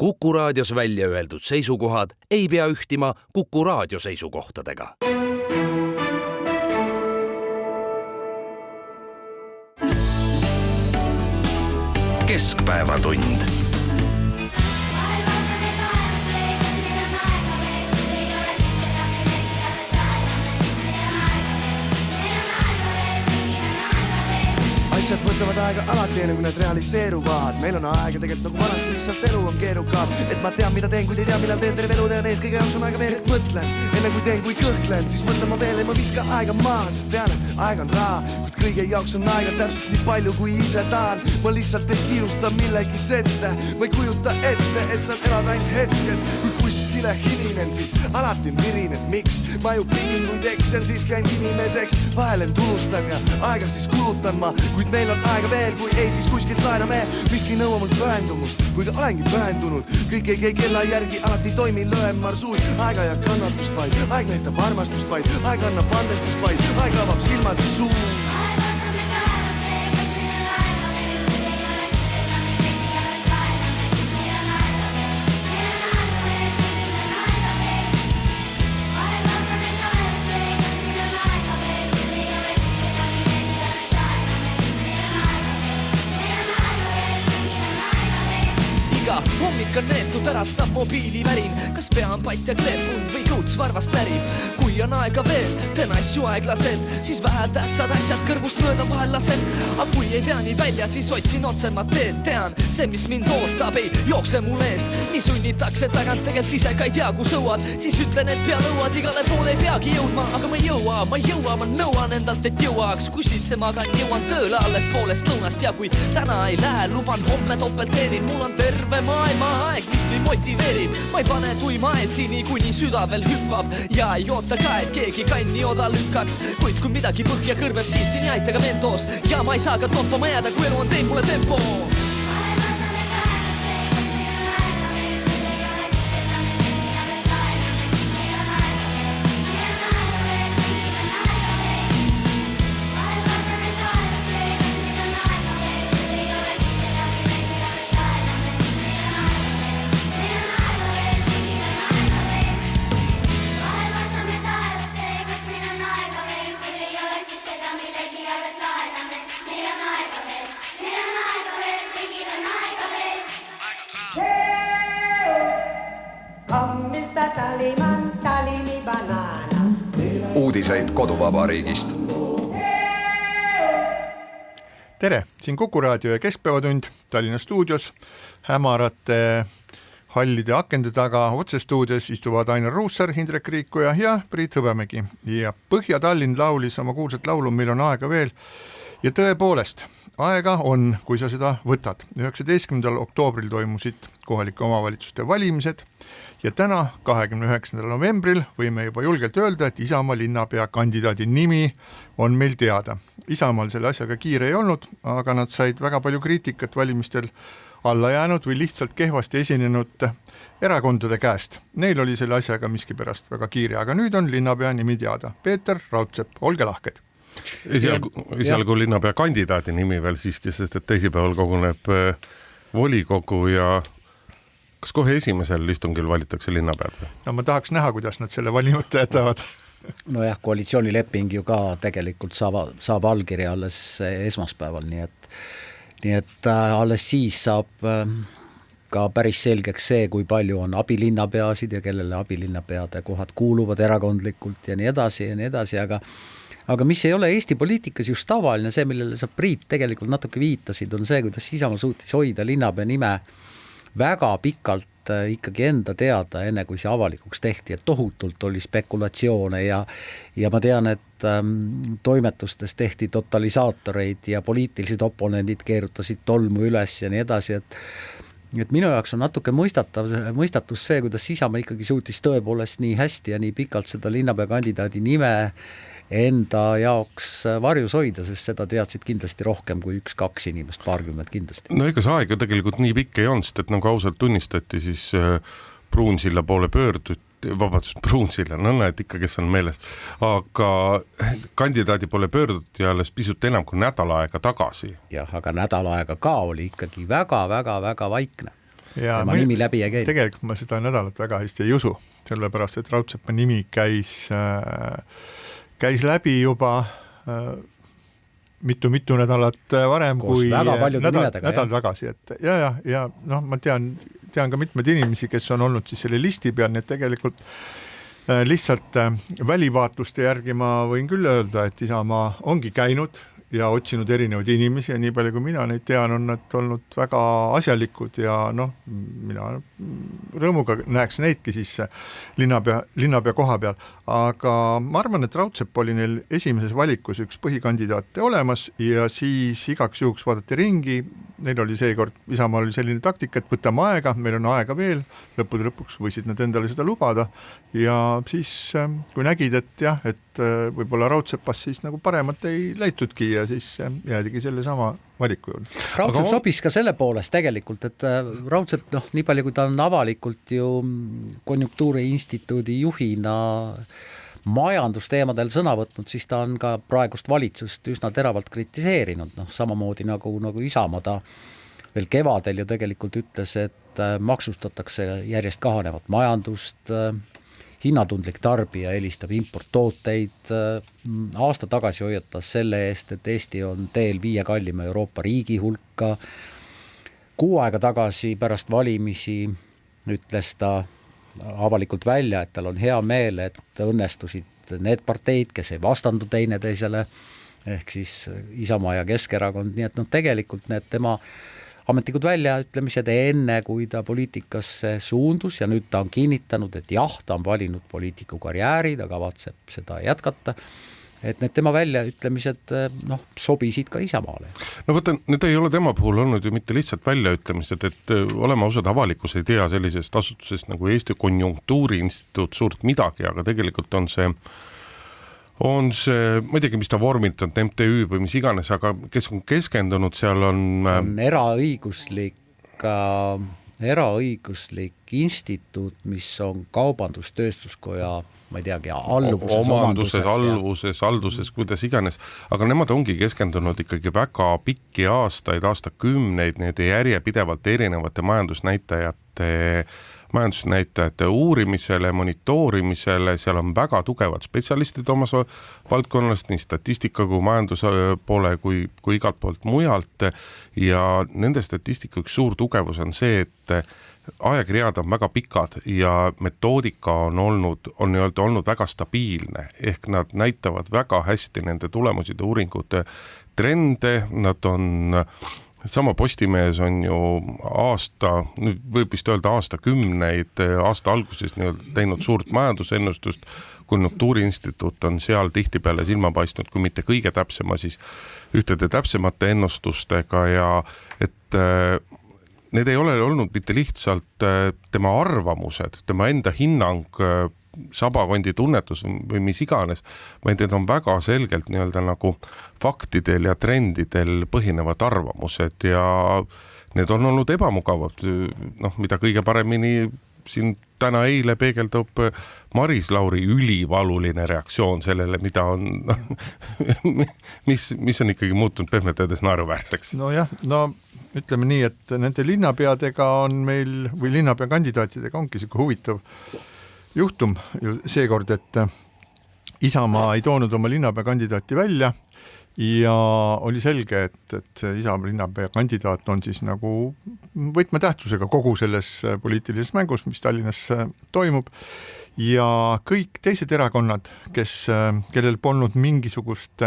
Kuku Raadios välja öeldud seisukohad ei pea ühtima Kuku Raadio seisukohtadega. Keskpäevatund. Asjad võtavad aega alati enne, kui need realiseeruvad. Meil on aega tegelikult nagu vanasti, lihtsalt elu on keerukad. Et ma tean, mida teen, kui ei tea, millal teen terve elu tean ees. Kõige jaoks on aega veel, et mõtlen. Enne kui teen, kui kõhklen, siis mõtlen ma veel, ei ma viska aega maa. Sest tean, et aeg on raha, kuid kõige jaoks on aega täpselt nii palju, kui ise tahan. Ma lihtsalt ei kiirusta millegi sette. Ma ei kujuta ette, et saan elada ainult hetkes. Kui kuskile hilinen, siis alati mirin, et miks. Ma ju pingin, kui teksen, siis käin inimeseks. Vahel end unustan ja aega siis kulutan ma. Kuid meil on aega veel, kui ei, siis kuskilt laename. Miski nõua mul pühendumust, kui ka olengi pühendunud. Kõik ei käi kella järgi, alati toimi löön marsuud. Aega ja kannatust vaid, aeg näitab armastust vaid. Aeg annab andestust vaid, aeg avab silmad ja suu. Hommik on neetud, äratab mobiilivärin. Kas pea on pat ja kleepunud või kõuts varvast närib? Kui on aega veel, teen asju aeglaselt. Siis vähe tähtsad asjad kõrvust mööda vahel lasen. Aga kui ei pea nii välja, siis otsin otsemat teed. Tean, see mis mind ootab ei jookse mul eest. Nii sunnitakse tagant, tegelikult ise ka ei tea kus õuad. Siis ütlen, et pea nõuad, igale poole ei peagi jõudma. Aga ma ei jõua, ma nõuan endalt, et jõuaks. Kui sisse magan, jõuan tööle alles poolest lõunast. Ja kui täna ei lähe, luban homme topelt teenin. Mul on terve maailma aeg, mis mind motiveerib. Ma ei pane tuima etini, kuni süda veel hüppab. Ja ei oota ka, et keegi kanni oda lükkaks. Kuid kui midagi põhja kõrbeb, siis siin ei aita ka mentos. Ja ma ei saa ka toppama jääda, kui elu on teeb mulle tempo. Uudiseid koduvabariigist. Tere, siin Kuku Raadio ja Keskpäevatund Tallinna stuudios. Hämarate hallide akende taga otsestuudios istuvad Ainar Ruussaar, Hindrek Riikoja ja Priit Hõbemägi. Ja Põhja-Tallinn laulis oma kuulsat laulu Meil on aega veel. Ja tõepoolest, aega on, kui sa seda võtad. 19. oktoobril toimusid kohalike omavalitsuste valimised ja täna, 29. novembril võime juba julgelt öelda, et Isamaa linnapea kandidaadi nimi on meil teada. Isamaal selle asjaga kiire ei olnud, aga nad said väga palju kriitikat valimistel alla jäänud või lihtsalt kehvasti esinenud erakondade käest. Neil oli selle asjaga miskipärast väga kiire, aga nüüd on linnapea nimi teada. Peeter Raudsepp, olge lahked. Esialgu linnapea kandidaadi nimi veel siiski, sest et teisipäeval koguneb volikogu ja kas kohe esimesel istungil valitakse linnapead? No ma tahaks näha, kuidas nad selle valimata jätavad. Nojah, koalitsioonileping ju ka tegelikult saab allkirja alles esmaspäeval, nii et alles siis saab ka päris selgeks see, kui palju on abilinnapeasid ja kellele abilinnapeade kohad kuuluvad erakondlikult ja nii edasi, aga mis ei ole Eesti poliitikas just tavaline, see, millele sa Priit tegelikult natuke viitasid, on see, kuidas Isamaa suutis hoida linnapea nime väga pikalt ikkagi enda teada, enne kui see avalikuks tehti, et tohutult oli spekulatsioone ja ma tean, et toimetustes tehti totalisaatoreid ja poliitilised oponendid keerutasid tolmu üles ja nii edasi, et minu jaoks on natuke mõistatus see, kuidas Isamaa ikkagi suutis tõepoolest nii hästi ja nii pikalt seda linnapea kandidaadi nime enda jaoks varjus hoida, sest seda teadsid kindlasti rohkem kui 1-2 inimest, paarkümmend kindlasti. No ega see aeg tegelikult nii pikk ei olnud, sest et nagu ausalt tunnistati, siis Pruunsilla poole Pruunsilla, no näed ikka, kes on meeles, aga kandidaadi poole pöörduti alles pisut enam kui nädal aega tagasi. Jah, aga nädal aega ka oli ikkagi väga vaikne. tema nimi läbi ei käinud. Tegelikult ma seda nädalat väga hästi ei usu, sellepärast, et Raudsepa nimi käis läbi juba mitu nädalat varem koos kui nädal tagasi, et ja noh, ma tean ka mitmed inimesi, kes on olnud siis selle listi peal, nii et tegelikult lihtsalt välivaatluste järgi ma võin küll öelda, et Isamaa ongi käinud ja otsinud erinevaid inimesi ja nii palju, kui mina neid tean, on nad olnud väga asjalikud ja noh, mina rõõmuga näeks neidki siis linnapea koha peal, aga ma arvan, et Raudsepp oli neil esimeses valikus üks põhikandidaate olemas ja siis igaks juhuks vaadati ringi, neil oli seekord, Isamaal oli selline taktika, et võtame aega, meil on aega veel, lõppude lõpuks võisid nad endale seda lubada ja siis kui nägid, et jah, et võib-olla Raudsepas siis nagu paremat ei leitudki ja siis jäädigi selle sama valiku juurde. Raudsepp sobis ka selle poolest tegelikult, et Raudsepp, noh, nii palju kui ta on avalikult ju Konjunktuuriinstituudi juhina majandusteemadel sõna võtnud, siis ta on ka praegust valitsust üsna teravalt kritiseerinud, noh, samamoodi nagu Isamaa ta veel kevadel ju tegelikult ütles, et maksustatakse järjest kahanevat majandust, hinnatundlik tarbija eelistab importtooteid, aasta tagasi hoiatas selle eest, et Eesti on teel 5 kallima Euroopa riigi hulka, 6 aega tagasi pärast valimisi ütles ta avalikult välja, et tal on hea meel, et õnnestusid need parteid, kes ei vastandu teineteisele, ehk siis Isamaa ja Keskerakond, nii et noh, tegelikult need tema ametlikud väljaütlemised enne, kui ta poliitikasse suundus ja nüüd ta on kinnitanud, et jah, ta on valinud poliitiku karjääri, ta kavatseb seda jätkata, et need tema väljaütlemised noh, sobisid ka Isamaale. No võtta, need ei ole tema puhul olnud ju mitte lihtsalt väljaütlemised, et oleme ausad, avalikkus ei tea sellisest asutusest nagu Eesti Konjunktuuriinstituut suurt midagi, aga tegelikult on see, ma ei teagi, mis ta vormilt on, MTÜ või mis iganes, aga kes on keskendunud, seal on eraõiguslik instituut, mis on Kaubandus-Tööstuskoja, ma ei teagi, alluvuses, kuidas iganes, aga nemad ongi keskendunud ikkagi väga pikki aastakümneid need järjepidevalt erinevate majandusnäitajate uurimisele, monitoorimisele, seal on väga tugevad spetsialistid omas valdkonnast, nii statistika kui majanduse poole kui igalt poolt mujalt ja nende statistika üks suur tugevus on see, et ajakirjad on väga pikad ja metoodika on olnud väga stabiilne, ehk nad näitavad väga hästi nende tulemuside uuringute trende, nad on sama Postimees on ju nüüd võib vist öelda aastakümneid, aasta alguses teinud suurt majandusennustust, Konjunktuuriinstituut on seal tihtipeale silma paistnud, kui mitte kõige täpsema, siis ühtede täpsemate ennustustega ja et need ei ole olnud mitte lihtsalt tema arvamused, tema enda hinnang, sabakondi tunnetus või mis iganes, vaid need on väga selgelt nagu faktidel ja trendidel põhinevad arvamused ja need on olnud ebamugavad, noh, mida kõige paremini siin eile peegeldub Maris Lauri ülivaluline reaktsioon sellele, mida on, mis on ikkagi muutunud pehmelt öeldes naeruväärseks. Nojah, ütleme nii, et nende linnapeadega on meil või linnapea kandidaatidega ongi selline huvitav juhtum ju seekord, et Isamaa ei toonud oma linnapea kandidaati välja ja oli selge, et Isamaa linnapea kandidaat on siis nagu võtmetähtsusega kogu selles poliitilises mängus, mis Tallinnas toimub ja kõik teised erakonnad, kellel polnud mingisugust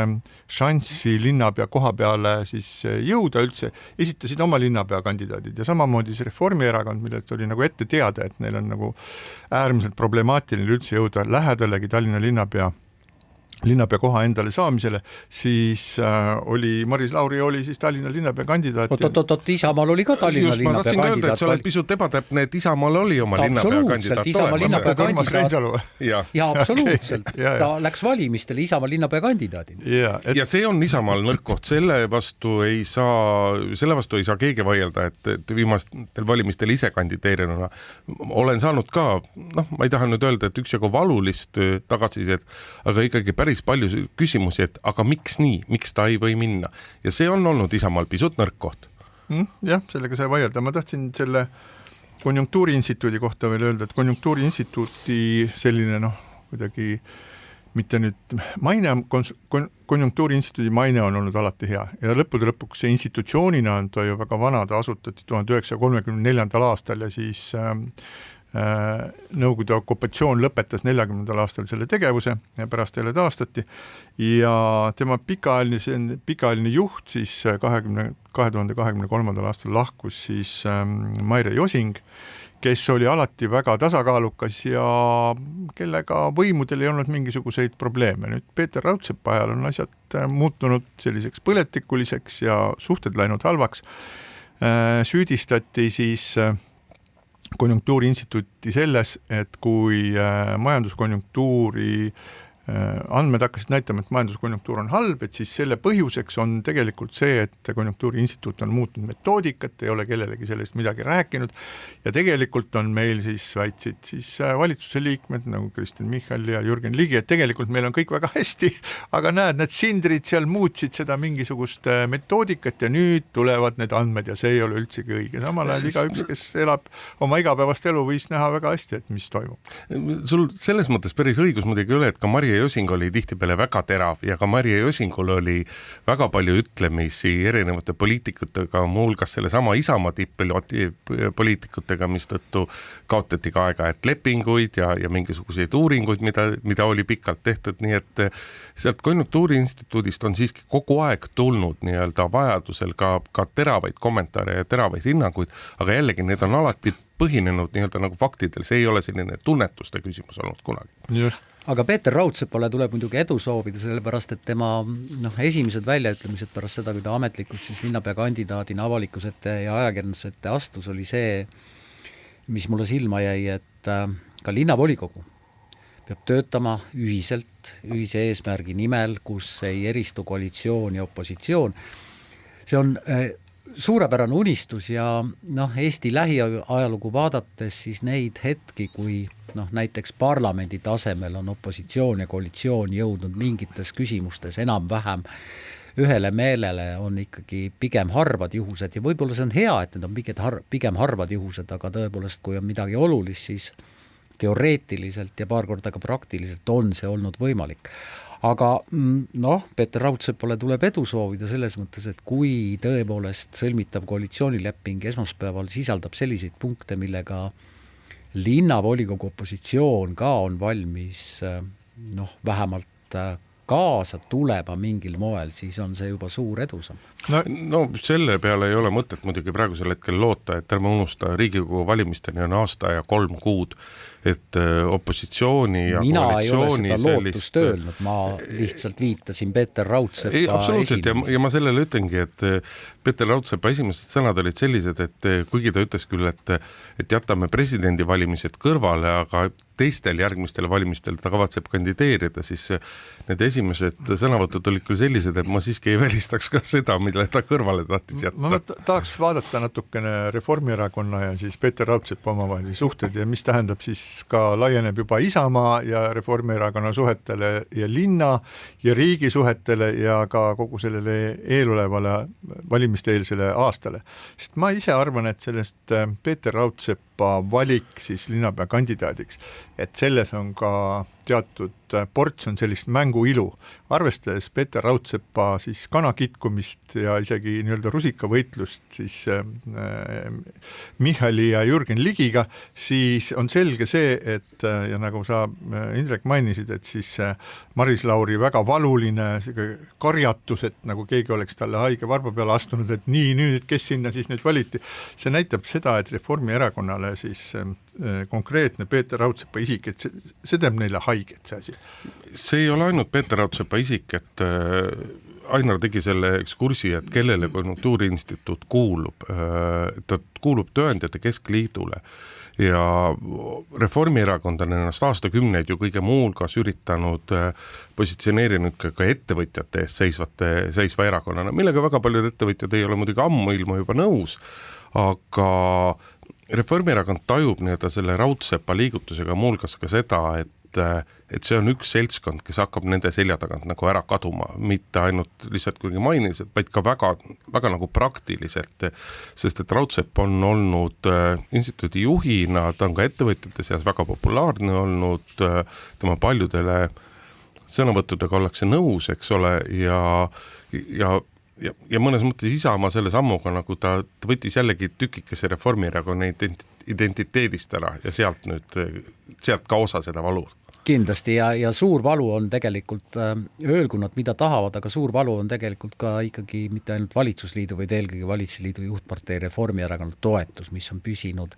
šanssi linnapea koha peale siis jõuda üldse, esitasid oma linnapea kandidaadid ja samamoodi see Reformierakond, millelt oli nagu ette teada, et neil on nagu äärmiselt problemaatiline üldse jõuda lähedalegi Tallinna linnapea koha endale saamisele, siis oli Maris Lauri oli siis Tallinna linnapea kandidaat. Oot, Isamaal oli ka Tallinna linnapea kandidaat. Ma tahtsin öelda, et sa oled pisut ebatäpne, et Isamaal oli oma linnapea kandidaat. Isamaa linnapea kandidaat. Ja absoluutselt. Ta läks valimistele Isamaa linnapea kandidaadina. Ja see on Isamaal nõrk, selle vastu ei saa keegi vaielda, et viimastel valimistel ise kandideerinuna olen saanud ka, ma ei taha nüüd öelda, et üksjagu valulist tagasisidet, aga ikkagi päris palju küsimusi, et aga miks nii, miks ta ei või minna ja see on olnud Isamaal pisut nõrk koht. Jah, sellega sai vaielda, ma tahtsin selle konjunktuuriinstituudi kohta veel öelda, et konjunktuuriinstituuti selline kuidagi mitte nüüd maine, konjunktuuriinstituudi maine on olnud alati hea ja lõppude lõpuks see institutsioonina on ta ju väga vana, ta asutati 1934. aastal ja siis Nõukogude okupatsioon lõpetas 40. aastal selle tegevuse ja pärast jälle taastati ja tema pikaajaline juht siis 2023. aastal lahkus siis Maire Josing, kes oli alati väga tasakaalukas ja kellega võimudel ei olnud mingisuguseid probleeme. Nüüd Peeter Raudsepa ajal on asjad muutunud selliseks põletikuliseks ja suhted läinud halvaks. Süüdistati siis konjunktuuriinstituuti selles, et kui majanduskonjunktuuri andmed hakkasid näitama, et majanduskonjunktuur on halb, et siis selle põhjuseks on tegelikult see, et konjunktuuriinstituut on muutnud metoodikat, ei ole kellelegi sellest midagi rääkinud ja tegelikult on meil siis väitsid siis valitsuse liikmed nagu Kristen Michal ja Jürgen Ligi, et tegelikult meil on kõik väga hästi, aga näed, need sindrid seal muutsid seda mingisugust metoodikat ja nüüd tulevad need andmed ja see ei ole üldsegi õige. Samal ajal igaüks, kes elab oma igapäevast elu, võis näha väga hästi, et mis toimub. Sul selles mõttes päris õigus muidugi üle, et ka Marie Josing oli tihtipeale väga terav ja ka Marie Josingul oli väga palju ütlemisi erinevate poliitikutega, muuhulgas selle sama Isamaa poliitikutega, mis tõttu kaotati ka aega-ajalt lepinguid ja mingisuguseid uuringuid, mida oli pikalt tehtud, nii et sealt konjunktuuriinstituudist on siiski kogu aeg tulnud nii-öelda vajadusel ka teravaid kommentaare ja teravaid hinnanguid, aga jällegi need on alati põhinenud nii-öelda nagu faktidel, see ei ole selline tunnetuste küsimus olnud kunagi. Aga Peeter Raudsepale tuleb muidugi edu soovida, sellepärast et tema esimesed väljaütlemised pärast seda, kui ta ametlikult siis linnapea kandidaadina avalikusete ja ajakirjandusete astus, oli see, mis mulle silma jäi, et ka linnavolikogu peab töötama ühiselt, ühise eesmärgi nimel, kus ei eristu koalitsioon ja opositsioon. See on suurepärane unistus ja Eesti lähiajalugu vaadates siis neid hetki, kui näiteks parlamendi tasemel on opositsioon ja koalitsioon jõudnud mingites küsimustes enam-vähem ühele meelele, on ikkagi pigem harvad juhused ja võib-olla see on hea, et need on pigem harvad juhused, aga tõepoolest, kui on midagi olulist, siis teoreetiliselt ja paar korda ka praktiliselt on see olnud võimalik. Aga Peeter Raudsepale tuleb edu soovida selles mõttes, et kui tõepoolest sõlmitav koalitsioonileping esmaspäeval sisaldab selliseid punkte, millega linnavolikogu opositsioon ka on valmis vähemalt kaasa tulema mingil moel, siis on see juba suur edusam. No selle peale ei ole mõtet muidugi praegusel hetkel loota, et ärme unusta Riigikogu valimisteni on aasta ja 3 kuud, et opositsiooni ja mina koalitsiooni ei ole seda lootust öelnud, ma lihtsalt viitasin Peeter Raudsepa absoluutselt ja ma sellele ütlengi, et Peeter Raudsepa esimesed sõnad olid sellised, et kuigi ta ütles küll, et jätame presidendi valimised kõrvale, aga teistel järgmistel valimistel ta kavatseb kandideerida, siis need esimesed sõnavõtud olid küll sellised, et ma siiski ei välistaks ka seda, mille ta kõrvale tahtis jätta. Ma tahaks vaadata natukene Reformierakonna ja siis Peeter Raudsepa omavahelisi suhted ja mis tähendab siis ka laieneb juba Isamaa ja Reformierakonna suhetele ja linna ja riigi suhetele ja ka kogu sellele eelolevale valimiste-eelsele aastale. Sest ma ise arvan, et sellest Peeter Raudsepa valik siis linnapea kandidaadiks, et selles on ka teatud ports on sellist mängu ilu. Arvestades Peeter Raudsepa siis kanakitkumist ja isegi nii-öelda rusikavõitlust siis Michali ja Jürgen Ligiga, siis on selge see, et ja nagu sa Indrek mainisid, et siis Maris Lauri väga valuline karjatus, et nagu keegi oleks talle haige varba peale astunud, et nii nüüd, kes sinna siis nüüd valiti. See näitab seda, et Reformierakonnale siis konkreetne Peeter Raudsepa isik, et see teeb neile haiget, see asi. See ei ole ainult Peeter Raudsepa isik, et Ainar tegi selle ekskursi, et kellele konjunktuuriinstituut kuulub. Ta kuulub Tööandjate Keskliidule ja Reformierakond on ennast aastakümneid ju kõige muulgas üritanud positsioneerinud ka ettevõtjate eest seisva erakonnana, millega väga paljud ettevõtjad ei ole muidugi ammuilma juba nõus, aga Reformierakond tajub nii-öelda selle Raudsepa liigutusega muulgas ka seda, et et see on üks seltskond, kes hakkab nende selja tagant nagu ära kaduma, mitte ainult lihtsalt kuidagi mainiliselt, vaid ka väga, väga nagu praktiliselt, sest et Raudsepp on olnud instituudi juhina, ta on ka ettevõtjate seas väga populaarne olnud, tema paljudele sõnavõttudega ollakse nõus, eks ole, ja mõnes mõttes Isamaa selle sammuga, nagu ta võttis jällegi tükikese Reformierakonna identiteedist ära ja sealt ka osa seda valu. Kindlasti ja suur valu on tegelikult, öelgu nad mida tahavad, aga suur valu on tegelikult ka ikkagi mitte ainult valitsusliidu, vaid eelkõige valitsusliidu juhtpartei Reformierakonna toetus, mis on püsinud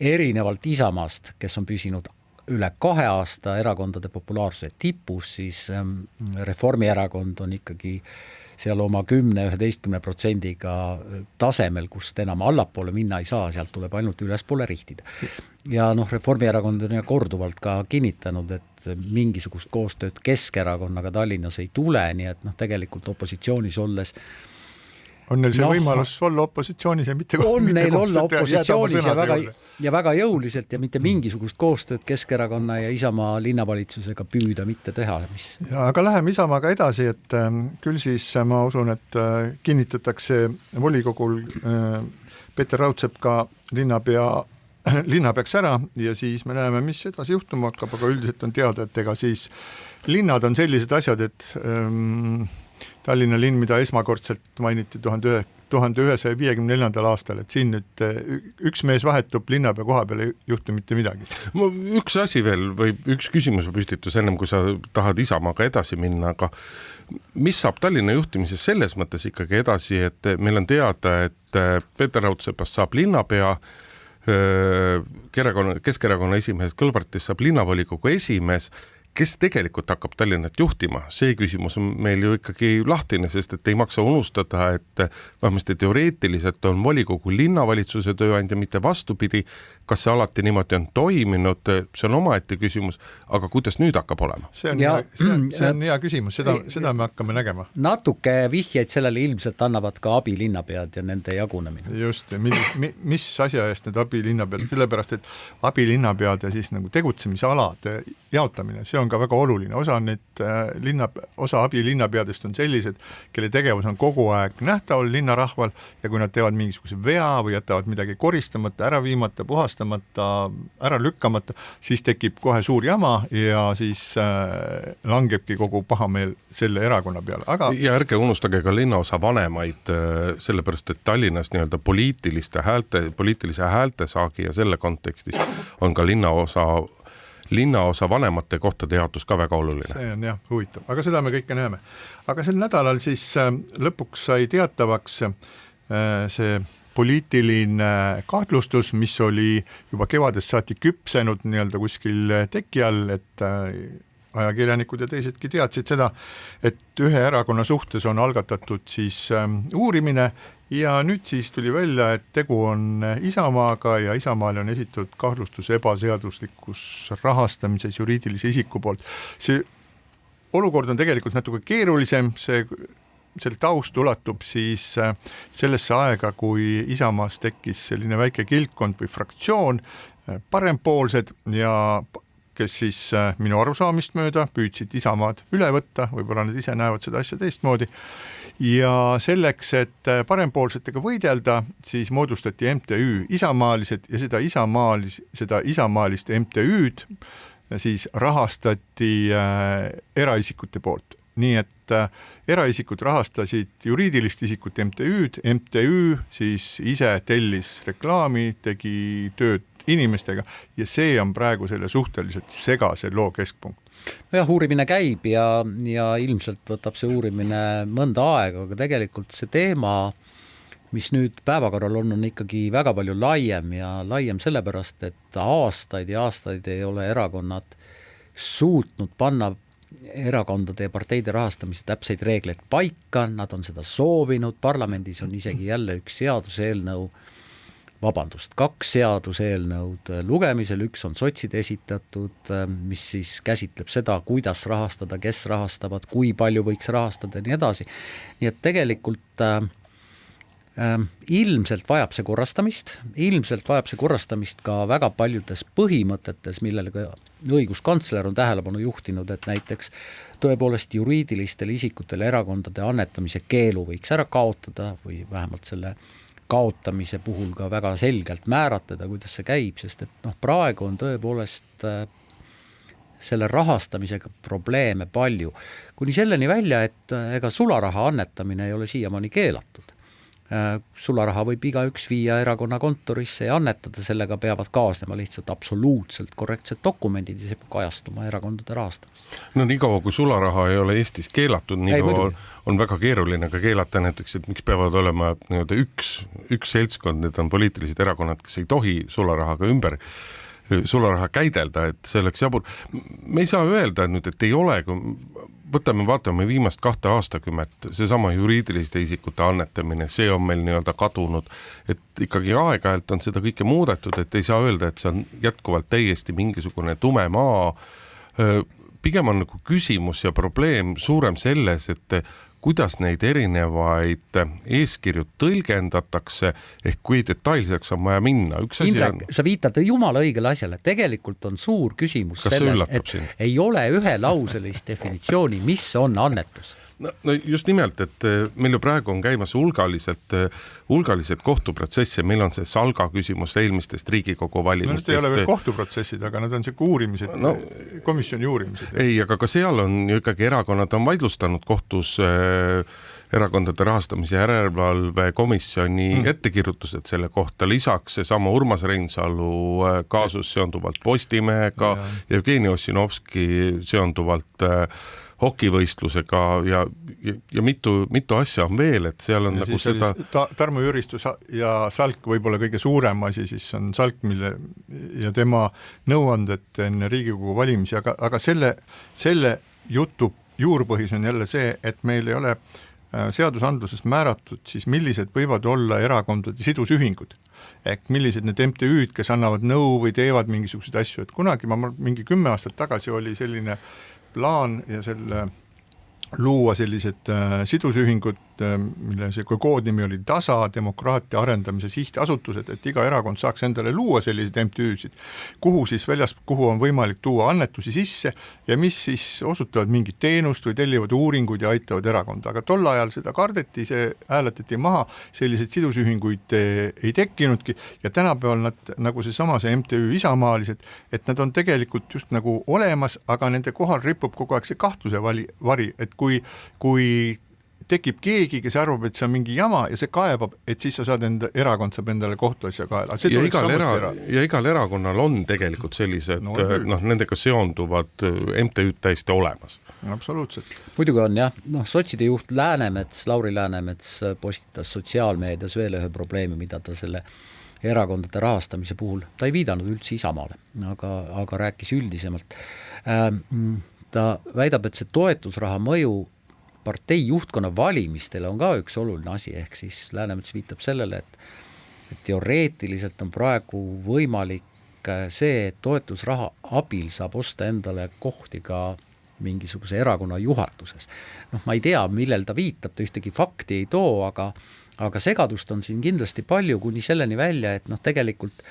erinevalt Isamaast, kes on püsinud üle 2 aasta erakondade populaarsuse tipus, siis Reformierakond on ikkagi seal oma 10-11% tasemel, kust enam allapoole minna ei saa, sealt tuleb ainult ülespoole rihtida. Ja Reformierakond on korduvalt ka kinnitanud, et mingisugust koostööd Keskerakonnaga Tallinnas ei tule, nii et tegelikult opositsioonis olles on neil see võimalus olla opositsioonis ja mitte on neil olla opositsioonis ja väga jõuliselt ja mitte mingisugust koostööd Keskerakonna ja Isamaa linnavalitsusega püüda mitte teha. Aga läheme Isamaaga edasi, et küll siis ma usun, et kinnitatakse volikogul Peeter Raudsepp ka linnapeaks ära ja siis me näeme, mis edasi juhtuma hakkab, aga üldiselt on teada, et ega siis linnad on sellised asjad, et Tallinna linn, mida esmakordselt mainiti 1954. aastal, et siin nüüd üks mees vahetub linnapea koha peal, ei juhtu mitte midagi. Üks asi veel või üks küsimus püstitus ennem, kui sa tahad Isamaaga edasi minna, aga mis saab Tallinna juhtimises selles mõttes ikkagi edasi, et meil on teada, et Peeter Raudsepast saab linnapea, Keskerakonna esimees Kõlvartist saab linnavolikogu esimees, kes tegelikult hakkab Tallinnat juhtima, see küsimus on meil ju ikkagi lahtine, sest et ei maksa unustada, et vähemasti teoreetiliselt on volikogu linnavalitsuse tööandja, mitte vastupidi, kas see alati niimoodi on toiminud, see on omaette küsimus, aga kuidas nüüd hakkab olema? See on hea küsimus, seda me hakkame nägema. Natuke vihjeid sellele ilmselt annavad ka abilinnapead ja nende jagunemine. Just, mis asja eest need abilinnapead, sellepärast, et abilinnapead ja siis nagu tegutsemisalade jaotamine, see on ka väga oluline. Osa abilinnapeadest on sellised, kelle tegevus on kogu aeg nähtaval linnarahval ja kui nad teevad mingisuguse vea või jätavad midagi koristamata, ära viimata, puhastamata, ära lükkamata, siis tekib kohe suur jama ja siis langebki kogu pahameel selle erakonna peale. Ja ärge unustage ka linnaosa vanemaid, sellepärast, et Tallinnas nii-öelda poliitilise häältesaagi ja selle kontekstis on ka linnaosa vanemate kohtade jaotus ka väga oluline. See on jah huvitav, aga seda me kõike näeme. Aga sel nädalal siis lõpuks sai teatavaks see poliitiline kahtlustus, mis oli juba kevadest saati küpsenud nii-öelda kuskil teki all, et ajakirjanikud ja teisedki teadsid seda, et ühe erakonna suhtes on algatatud siis uurimine ja nüüd siis tuli välja, et tegu on Isamaaga ja Isamaale on esitatud kahtlustus ebaseaduslikus rahastamises juriidilise isiku poolt. See olukord on tegelikult natuke keerulisem, selle taust ulatub siis sellesse aega, kui Isamaas tekkis selline väike kildkond või fraktsioon, parempoolsed ja kes siis minu arusaamist mööda püüdsid Isamaad üle võtta, võib-olla nad ise näevad seda asja teistmoodi. Ja selleks, et parempoolsetega võidelda, siis moodustati MTÜ Isamaalised ja seda isamaalist MTÜ-d siis rahastati eraisikute poolt. Nii et eraisikud rahastasid juriidilist isikut MTÜ siis ise tellis reklaami, tegi tööd inimestega ja see on praegu selle suhteliselt segase loo keskpunkt. Jah, uurimine käib ja ilmselt võtab see uurimine mõnda aega, aga tegelikult see teema, mis nüüd päevakorral on ikkagi väga palju laiem ja laiem sellepärast, et aastaid ja aastaid ei ole erakonnad suutnud panna erakondade ja parteide rahastamise täpseid reegleid paika, nad on seda soovinud, parlamendis on isegi jälle üks seaduseelnõu, 2 seaduseelnõud lugemisel, üks on sotside esitatud, mis siis käsitleb seda, kuidas rahastada, kes rahastavad, kui palju võiks rahastada ja nii edasi. Nii et tegelikult ilmselt vajab see korrastamist ka väga paljudes põhimõtetes, õiguskantsler on tähelepanu juhtinud, et näiteks tõepoolest juriidilistele isikutele erakondade annetamise keelu võiks ära kaotada või vähemalt selle kaotamise puhul ka väga selgelt määratleda, kuidas see käib, sest et praegu on tõepoolest selle rahastamisega probleeme palju. Kuni selleni välja, et ega sularaha annetamine ei ole siiamaani keelatud. Sularaha võib igaüks viia erakonna kontorisse ja annetada, sellega peavad kaasnema lihtsalt absoluutselt korrektsed dokumendid ja see peab kajastuma erakondade rahastamist. No nii kaua, kui sularaha ei ole Eestis keelatud, nii kaua on väga keeruline ka keelata näiteks, et miks peavad olema üks seltskond, need on poliitilised erakonnad, kes ei tohi sularaha käidelda, et see oleks jabur. Me ei saa öelda nüüd, et ei ole, vaatame viimast 2 aastakümmet, seesama juriidiliste isikute annetamine, see on meil kadunud, et ikkagi aeg-ajalt on seda kõike muudetud, et ei saa öelda, et see on jätkuvalt täiesti mingisugune tume maa. Pigem on küsimus ja probleem suurem selles, et kuidas neid erinevaid eeskirju tõlgendatakse, ehk kui detailseks on vaja minna. Indrek, sa viitad jumala õigele asjale. Tegelikult on suur küsimus selles, et ei ole ühelauselist definitsiooni, mis on annetus. No just nimelt, et meil ju praegu on käimas hulgalised kohtuprotsessi, meil on see Salga küsimus eelmistest Riigikogu valimistest. Need ei ole veel kohtuprotsessid, aga need on uurimised, komisjoni uurimised. Ei, aga ka seal on ju ikkagi erakonnad on vaidlustanud kohtus erakondade rahastamise järelevalve komisjoni ettekirjutused selle kohta. Lisaks seesama Urmas Reinsalu kaasus seonduvalt Postimehega ja Jevgeni Ossinovski seonduvalt hokivõistlusega ja mitu asja on veel, et seal on ja seda... Tarmo Jüristu ja Salk võib-olla kõige suurem asi, siis on Salk, mille ja tema nõuanded enne Riigikogu valimisi, aga selle jutu juurpõhis on jälle see, et meil ei ole seadusandlusest määratud, siis millised võivad olla erakondade sidusühingud. Ehk millised need MTÜ-d, kes annavad nõu või teevad mingisuguseid asju, et kunagi mingi 10 aastat tagasi oli selline plaan ja selle luua sellised sidusühingud, mille see koodnimi oli DASA, demokraatia arendamise sihtasutused, et iga erakond saaks endale luua sellised MTÜ-sid, kuhu on võimalik tuua annetusi sisse ja mis siis osutavad mingit teenust või tellivad uuringuid ja aitavad erakonda. Aga tol ajal seda kardeti, see hääletati maha, selliseid sidusühinguid ei tekkinudki ja tänapäeval nad, nagu see MTÜ isamaalised, et nad on tegelikult just nagu olemas, aga nende kohal ripub kogu aeg see kahtluse vari, et kui tekib keegi, kes arvab, et see on mingi jama ja see kaebab, et siis sa saad erakond saab endale kohtuasja kaela. Ja igal erakonnal on tegelikult sellised, nendega seonduvad MTÜ-d täiesti olemas. Absoluutselt. Muidugi on jah, sotside juht Lauri Läänemets postitas sotsiaalmeedias veel ühe probleemi, mida ta selle erakondade rahastamise puhul, ta ei viidanud üldse Isamaale, aga rääkis üldisemalt. Ta väidab, et see toetusraha mõju partei juhtkonna valimistele on ka üks oluline asi, ehk siis Läänemets viitab sellele, et teoreetiliselt on praegu võimalik see, et toetusraha abil saab osta endale kohti ka mingisuguse erakonna juhatuses. Ma ei tea, millel ta viitab, ta ühtegi fakti ei too, aga segadust on siin kindlasti palju kuni selleni välja, et tegelikult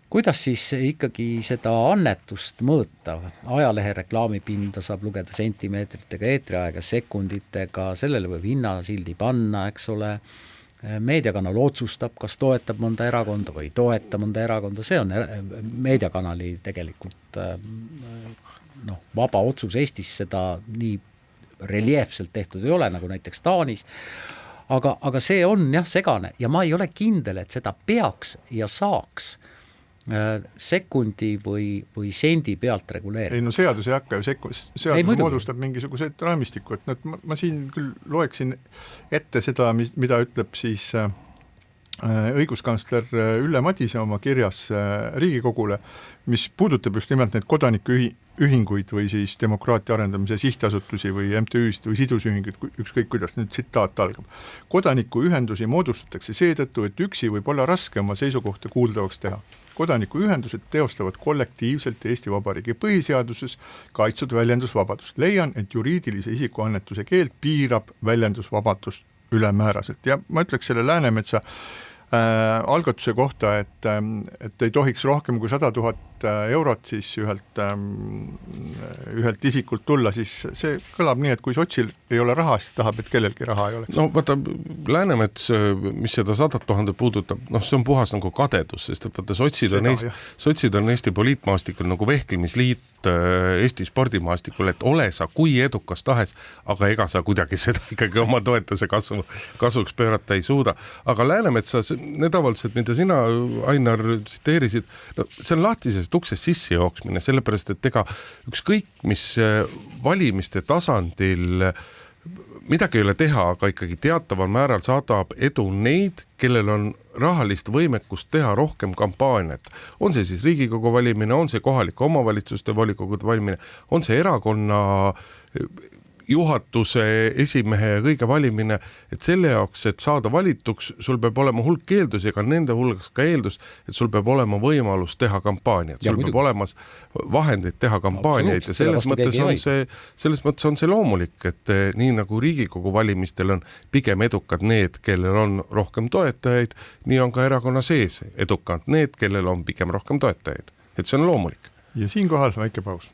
kuidas siis ikkagi seda annetust mõõta? Ajalehe reklaamipinda saab lugeda sentimeetritega, eetriaega sekunditega, sellele võib hinnasildi panna, eks ole. Meediakanal otsustab, kas toetab mõnda erakonda või ei toeta mõnda erakonda. See on meediakanali tegelikult vaba otsus. Eestis seda nii reljeefselt tehtud ei ole, nagu näiteks Taanis. Aga see on segane ja ma ei ole kindel, et seda peaks ja saaks sekundi või sendi pealt reguleerida. Ei, seadus ei hakka ju seadus moodustab mingisugused raamistikku, et ma siin küll loeksin ette seda, mida ütleb siis õiguskantsler Ülle Madise oma kirjas Riigikogule, mis puudutab just nimelt need kodanikuühinguid või siis demokraatia arendamise sihtasutusi või MTÜ-sid või sidusühinguid, ükskõik kuidas nüüd tsitaat algab. Kodanikuühendusi moodustatakse seetõttu, et üksi võib olla raske oma seisukohta kuuldavaks teha. Kodanikuühendused teostavad kollektiivselt Eesti Vabariigi põhiseaduses kaitstud väljendusvabadust. Leian, et juriidilise isiku annetuse keeld piirab väljendusvabadust ülemääraselt ja ma ütleks selle Läänemetsa algatuse kohta, et ei tohiks rohkem kui 100 000 eurot siis ühelt isikult tulla, siis see kõlab nii, et kui sotsil ei ole raha, siis tahab, et kellelgi raha ei oleks. No vaata, Läänemets, mis seda 100 000 puudutab, see on puhas nagu kadedus, sest et vaata, sotsid on Eesti poliitmaastikul nagu vehklemisliit Eesti spordimaastikul, et ole sa kui edukas tahes, aga ega sa kuidagi seda ikkagi oma toetuse kasuks pöörata ei suuda. Aga Läänemetsa, need avaldused, mida sina, Ainar, tsiteerisid, no, see on lahtisest uksest sisse jooksmine, sellepärast, et ega ükskõik, mis valimiste tasandil midagi ei ole teha, aga ikkagi teataval määral saadab edu neid, kellel on rahalist võimekust teha rohkem kampaaniat. On see siis Riigikogu valimine, on see kohalike omavalitsuste volikogude valimine, on see erakonna juhatuse esimehe ja kõige valimine, et selle jaoks, et saada valituks, sul peab olema hulk keeldusi, aga nende hulgas ka eeldus, et sul peab olema võimalus teha kampaaniat, sul peab olema vahendeid teha kampaaniaid ja selles mõttes on see loomulik, et nii nagu Riigikogu valimistel on pigem edukad need, kellel on rohkem toetajaid, nii on ka erakonna sees edukad need, kellel on pigem rohkem toetajaid, et see on loomulik. Ja siinkohal väike paus.